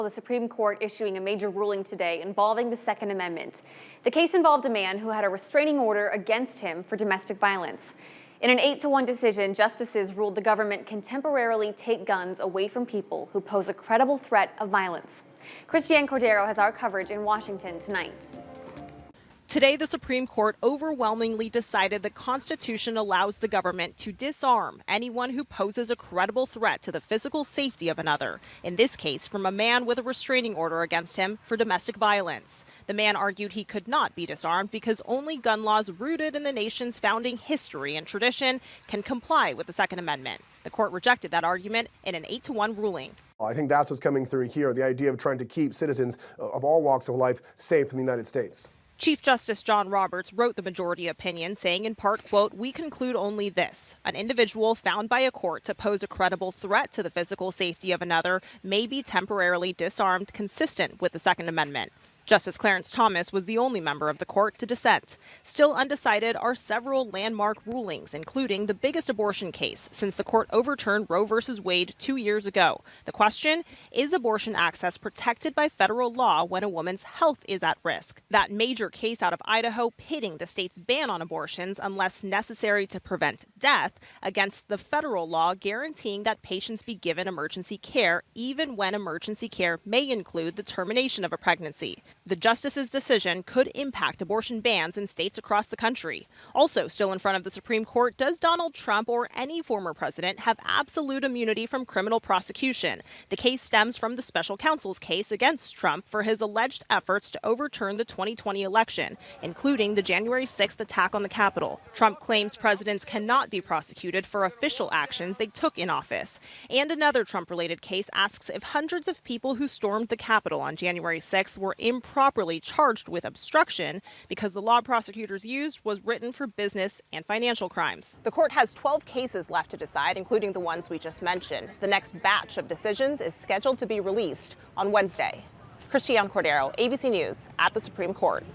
The Supreme Court issuing a major ruling today involving the Second Amendment. The case involved a man who had a restraining order against him for domestic violence. In an 8-1 decision, justices ruled the government can temporarily take guns away from people who pose a credible threat of violence. Christiane Cordero has our coverage in Washington tonight. Today, the Supreme Court overwhelmingly decided the Constitution allows the government to disarm anyone who poses a credible threat to the physical safety of another, in this case from a man with a restraining order against him for domestic violence. The man argued he could not be disarmed because only gun laws rooted in the nation's founding history and tradition can comply with the Second Amendment. The court rejected that argument in an 8-1 ruling. I think that's what's coming through here, the idea of trying to keep citizens of all walks of life safe in the United States. Chief Justice John Roberts wrote the majority opinion, saying in part, quote, "We conclude only this. An individual found by a court to pose a credible threat to the physical safety of another may be temporarily disarmed consistent with the Second Amendment." Justice Clarence Thomas was the only member of the court to dissent. Still undecided are several landmark rulings, including the biggest abortion case since the court overturned Roe v. Wade 2 years ago. The question, is abortion access protected by federal law when a woman's health is at risk? That major case out of Idaho pitting the state's ban on abortions unless necessary to prevent death against the federal law guaranteeing that patients be given emergency care even when emergency care may include the termination of a pregnancy. The justice's decision could impact abortion bans in states across the country. Also still in front of the Supreme Court, does Donald Trump or any former president have absolute immunity from criminal prosecution? The case stems from the special counsel's case against Trump for his alleged efforts to overturn the 2020 election, including the January 6th attack on the Capitol. Trump claims presidents cannot be prosecuted for official actions they took in office. And another Trump-related case asks if hundreds of people who stormed the Capitol on January 6th were improperly charged with obstruction because the law prosecutors used was written for business and financial crimes. The court has 12 cases left to decide, including the ones we just mentioned. The next batch of decisions is scheduled to be released on Wednesday. Christiane Cordero, ABC News at the Supreme Court.